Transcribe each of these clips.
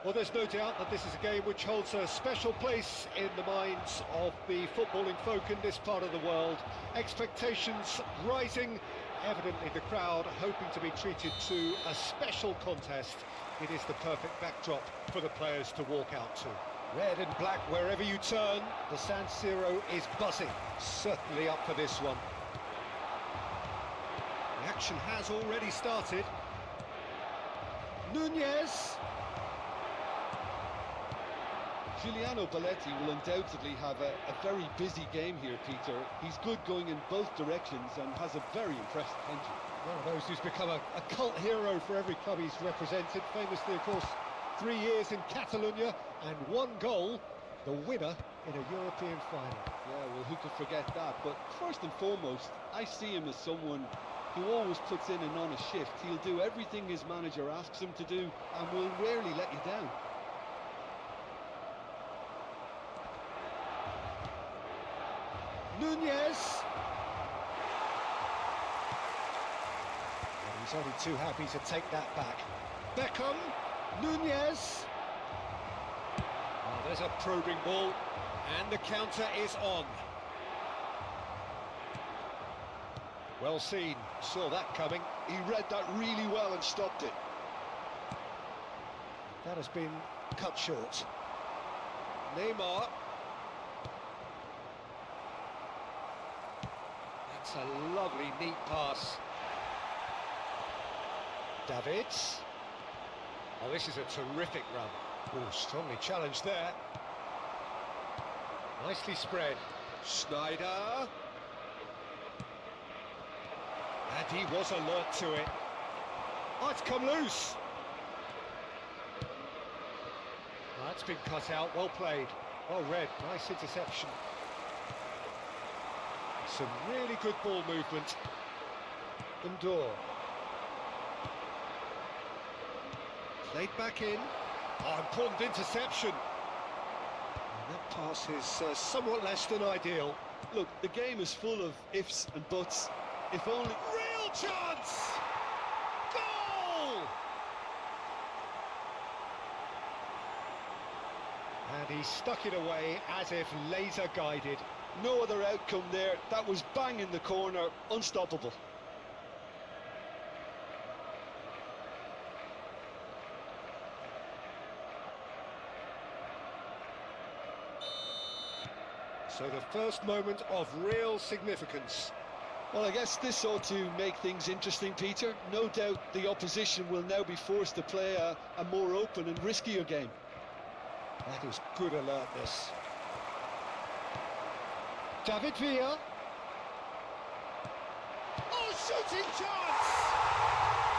Well, there's no doubt that this is a game which holds a special place in the minds of the footballing folk in this part of the world. Expectations rising, evidently the crowd hoping to be treated to a special contest. It is the perfect backdrop for the players to walk out to. Red and black wherever you turn, the San Siro is buzzing. Certainly up for this one. The action has already started. Nunez. Giuliano Belletti will undoubtedly have a very busy game here, Peter. He's good going in both directions and has a very impressive engine. One of those who's become a cult hero for every club he's represented. Famously, of course, 3 years in Catalonia and 1 goal, the winner in a European final. Yeah, well, who could forget that? But first and foremost, I see him as someone who always puts in an honest shift. He'll do everything his manager asks him to do and will rarely let you down. Nunez. Well, he's only too happy to take that back. Beckham. Nunez. Oh, there's a probing ball, and the counter is on. Well seen, saw that coming. He read that really well and stopped it. That has been cut short. Neymar. That's a lovely, neat pass. Davids. Oh, this is a terrific run. Oh, strongly challenged there. Nicely spread. Sneijder. And he was alert to it. Oh, it's come loose. That's been cut out, well played. Well read, nice interception. Some really good ball movement. Ndor. Played back in. Oh, important interception. And that pass is somewhat less than ideal. Look, the game is full of ifs and buts. If only... Real chance! Goal! And he stuck it away as if laser guided. No other outcome there. That was bang in the corner, unstoppable. So the first moment of real significance. Well, I guess this ought to make things interesting, Peter. No doubt the opposition will now be forced to play a more open and riskier game. That is good alertness. David Villa. Oh, shooting chance!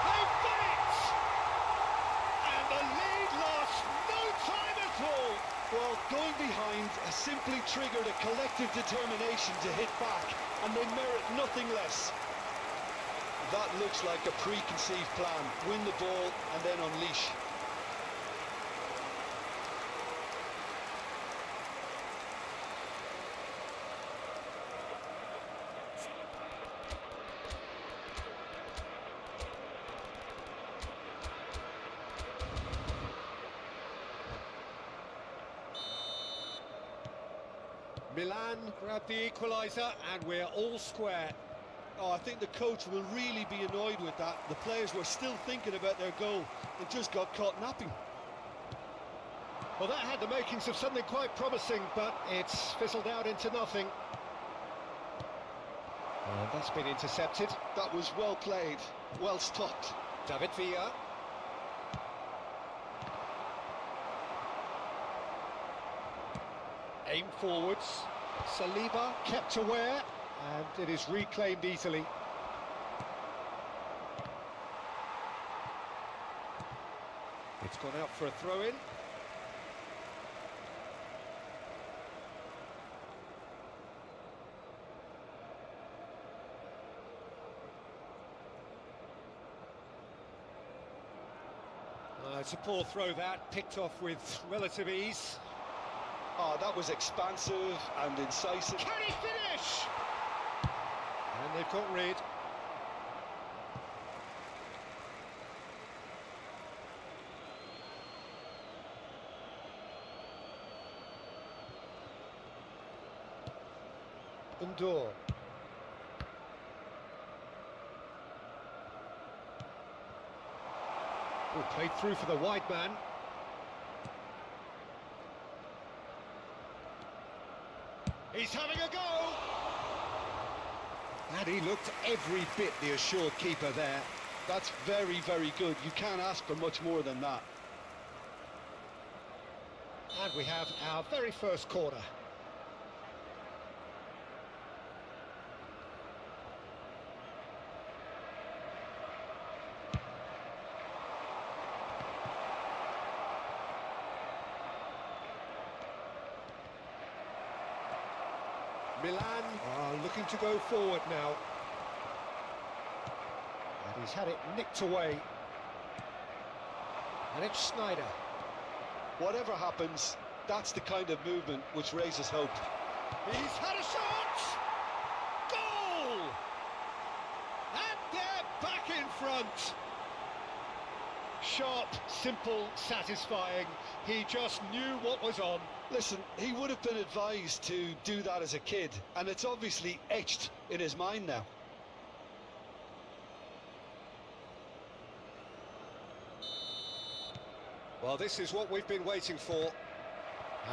They've got it! And the lead lasts no time at all. Well, going behind has simply triggered a collective determination to hit back, and they merit nothing less. That looks like a preconceived plan. Win the ball and then unleash. Milan grab the equaliser and we're all square. Oh, I think the coach will really be annoyed with that. The players were still thinking about their goal. They just got caught napping. Well, that had the makings of something quite promising, but it's fizzled out into nothing. And that's been intercepted. That was well played, well stopped. David Villa. Aim forwards. Saliba kept aware, and it is reclaimed easily. It's gone out for a throw-in. It's a poor throw that, picked off with relative ease. Oh, that was expansive and incisive. Can he finish? And they've got rid. Undur. Oh, played through for the wide man. He's having a go! And he looked every bit the assured keeper there. That's very, very good. You can't ask for much more than that. And we have our very first corner. Milan are looking to go forward now. And he's had it nicked away. And it's Sneijder. Whatever happens, that's the kind of movement which raises hope. He's had a shot! Goal! And they're back in front. Sharp, simple, satisfying. He just knew what was on. Listen, he would have been advised to do that as a kid, and it's obviously etched in his mind now. Well, this is what we've been waiting for.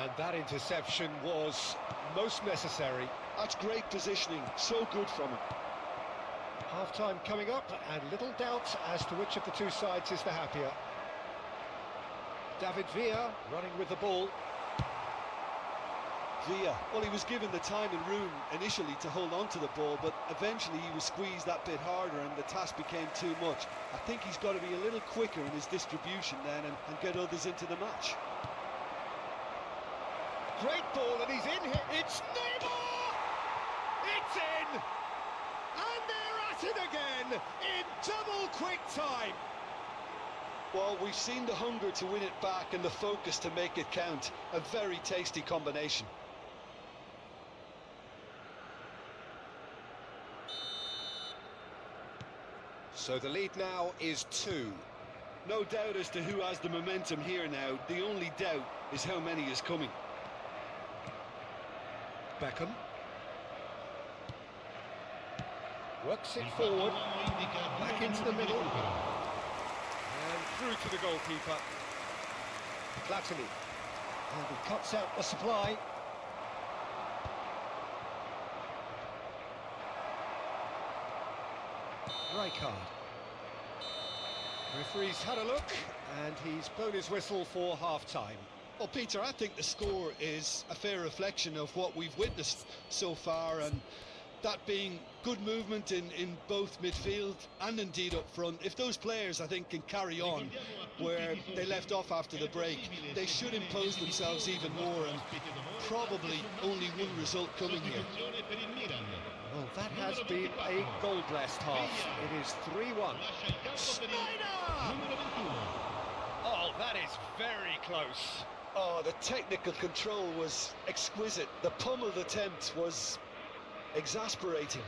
And that interception was most necessary. That's great positioning, so good from him. Half-time coming up, and little doubt as to which of the two sides is the happier. David Villa running with the ball. Villa, well, he was given the time and room initially to hold on to the ball, but eventually he was squeezed that bit harder and the task became too much. I think he's got to be a little quicker in his distribution then and get others into the match. Great ball, and he's in here. It's Neymar! It's in! And they're at it again in double quick time. Well, we've seen the hunger to win it back and the focus to make it count. A very tasty combination. So the lead now is 2. No doubt as to who has the momentum here now. The only doubt is how many is coming. Beckham. Works it forward. Back into the middle. And through to the goalkeeper. Platini. And he cuts out the supply. Rijkaard. Referee's had a look, and he's blown his whistle for half-time. Well, Peter, I think the score is a fair reflection of what we've witnessed so far, and that being good movement in both midfield and indeed up front. If those players, I think, can carry on where they left off after the break, they should impose themselves even more, and probably only one result coming here. Well, that has been a goal-blessed half. It is 3-1. Sneijder! Oh, that is very close. Oh, the technical control was exquisite. The pummeled attempt was exasperating.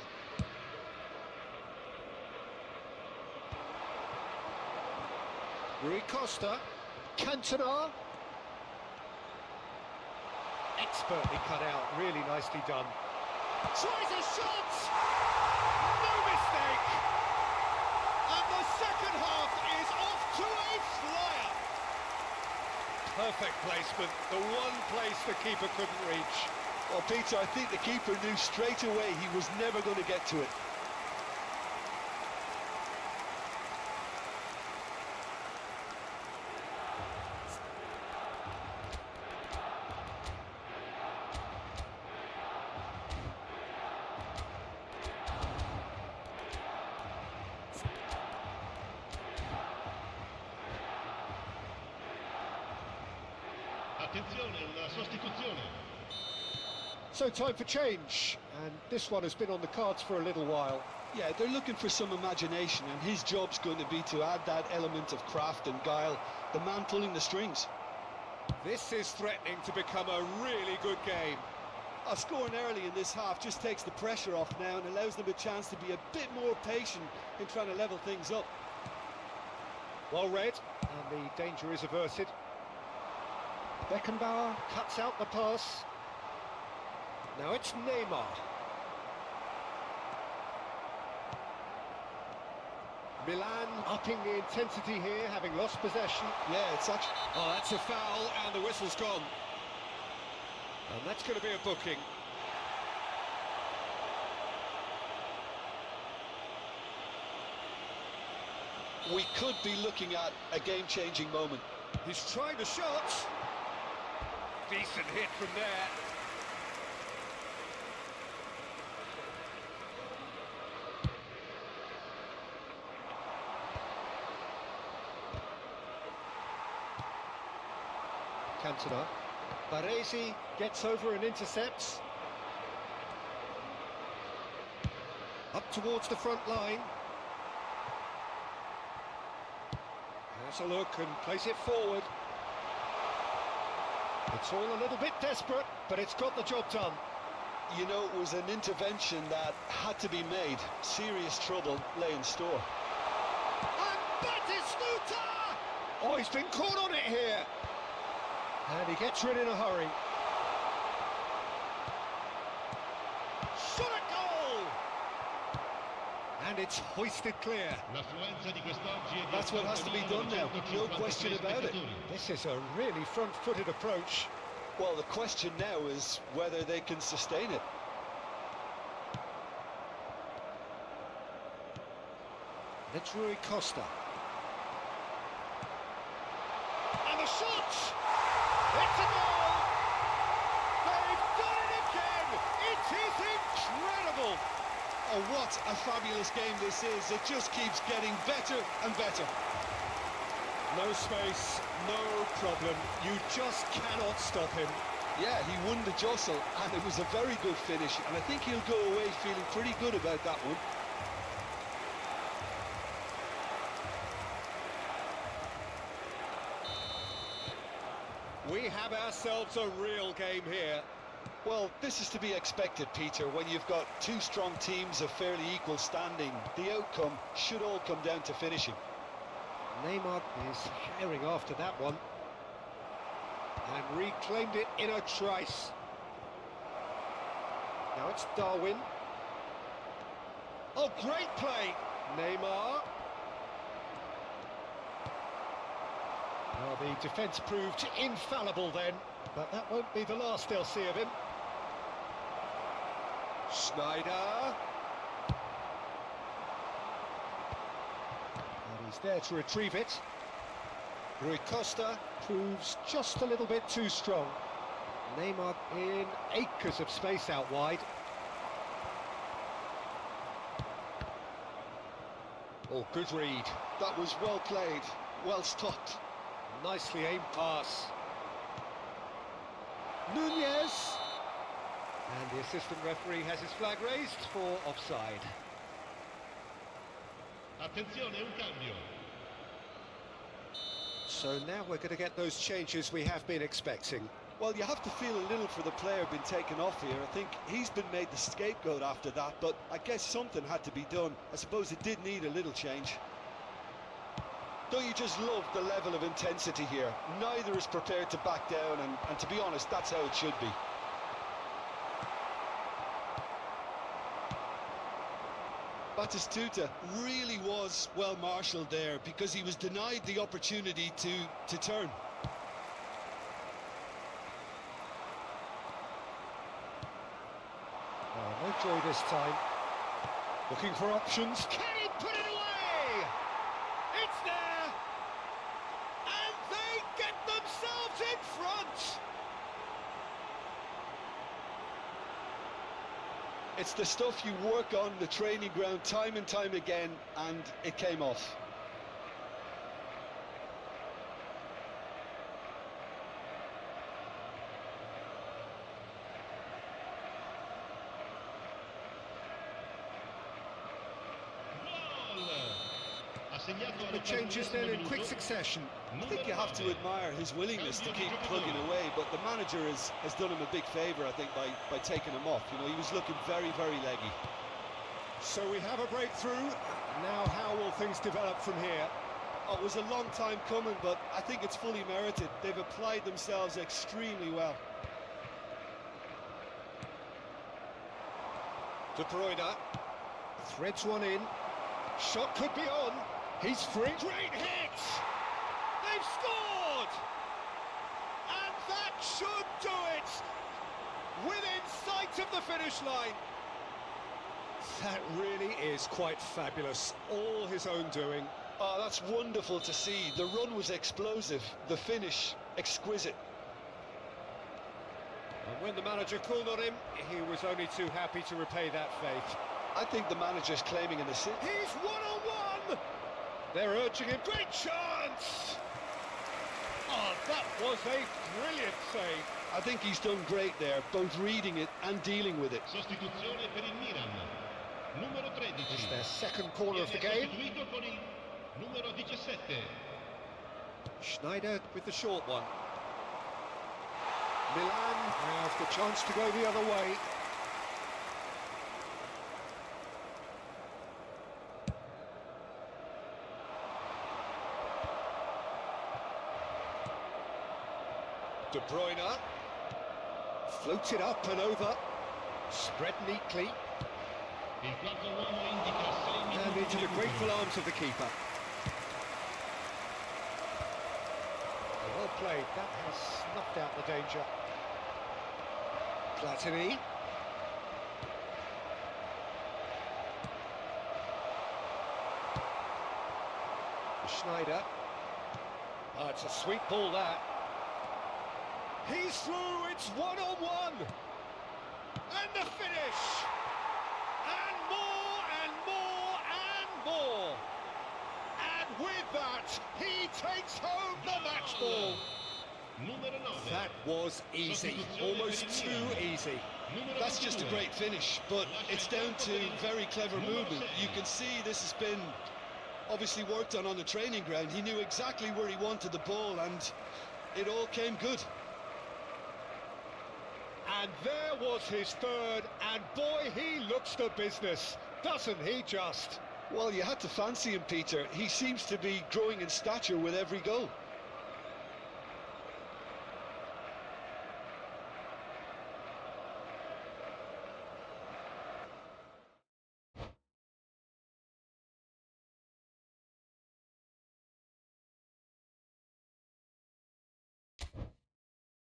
Rui Costa. Cantona. Expertly cut out. Really nicely done. Tries a shot! No mistake! And the second half is off to a flyer! Perfect placement, the one place the keeper couldn't reach. Well, Peter, I think the keeper knew straight away he was never going to get to it. So time for change, and this one has been on the cards for a little while. Yeah, they're looking for some imagination, and his job's going to be to add that element of craft and guile, the man pulling the strings. This is threatening to become a really good game. Scoring early in this half just takes the pressure off now and allows them a chance to be a bit more patient in trying to level things up. Well read, and the danger is averted. Beckenbauer cuts out the pass. Now it's Neymar. Milan upping the intensity here, having lost possession. Yeah, it's actually... Oh, that's a foul, and the whistle's gone. And that's going to be a booking. We could be looking at a game-changing moment. He's tried a shot. Decent hit from there. Cantona. Baresi gets over and intercepts. Up towards the front line. Has a look and plays it forward. It's all a little bit desperate, but it's got the job done. You know, it was an intervention that had to be made. Serious trouble lay in store. And Batistuta! Oh, he's been caught on it here. And he gets rid in a hurry. Shot at goal! And it's hoisted clear. That's what has to be done now, no question about it. This is a really front-footed approach. Well, the question now is whether they can sustain it. It's Rui Costa. And the shot! It's a goal! They've done it again! It is incredible! Oh, what a fabulous game this is. It just keeps getting better and better. No space, no problem. You just cannot stop him. Yeah, he won the jostle, and it was a very good finish, and I think he'll go away feeling pretty good about that one. We have ourselves a real game here. Well, this is to be expected, Peter. When you've got two strong teams of fairly equal standing, the outcome should all come down to finishing. Neymar is firing after that one. And reclaimed it in a trice. Now it's Darwin. Oh, great play! Neymar. Well, the defence proved infallible then, but that won't be the last they'll see of him. Schneider. And he's there to retrieve it. Rui Costa proves just a little bit too strong. Neymar in acres of space out wide. Oh, good read. That was well played, well stopped. Nicely aimed pass. Nunez. And the assistant referee has his flag raised for offside. Attenzione, un cambio. So now we're going to get those changes we have been expecting. Well, you have to feel a little for the player being taken off here. I think he's been made the scapegoat after that, but I guess something had to be done. I suppose it did need a little change. Don't you just love the level of intensity here? Neither is prepared to back down, and to be honest, that's how it should be. Batistuta really was well marshalled there because he was denied the opportunity to turn. Oh, no joy this time. Looking for options. Can he put it away? It's there! And they get themselves in front! It's the stuff you work on the training ground time and time again, and it came off. The changes then in quick succession. I think you have to admire his willingness to keep plugging away, but the manager has done him a big favour, I think, by taking him off. You know, he was looking very, very leggy. So we have a breakthrough. Now how will things develop from here? Oh, it was a long time coming, but I think it's fully merited. They've applied themselves extremely well. De Bruyne threads one in. Shot could be on. He's free. Great hit! They've scored! And that should do it! Within sight of the finish line. That really is quite fabulous. All his own doing. Oh, that's wonderful to see. The run was explosive, the finish exquisite. And when the manager called on him, he was only too happy to repay that faith. I think the manager's claiming an assist. He's one-on-one! They're urging him. Great chance! Oh, that was a brilliant save. I think he's done great there, both reading it and dealing with it. Sostituzione per il Milan. Numero 13. It's their second corner of the game. Sostituito con il numero 17. Schneider with the short one. Milan have the chance to go the other way. De Bruyne. Floated up and over. Spread neatly. Il quarto uomo indica 6 minuti And into di the grateful recupero. arms of the keeper. Well played, that has snuffed out the danger. Platini. Schneider. Oh, it's a sweet ball, that. He's through, it's one-on-one. And the finish. And more, and more, and more. And with that, he takes home the match ball. Numero 9. That was easy, almost too easy. Numero That's just a 22. great finish, but it's down to very clever movement. You can see this has been obviously worked on the training ground. He knew exactly where he wanted the ball, and it all came good. And there was his third, and boy, he looks the business, doesn't he just? Well, you had to fancy him, Peter. He seems to be growing in stature with every goal.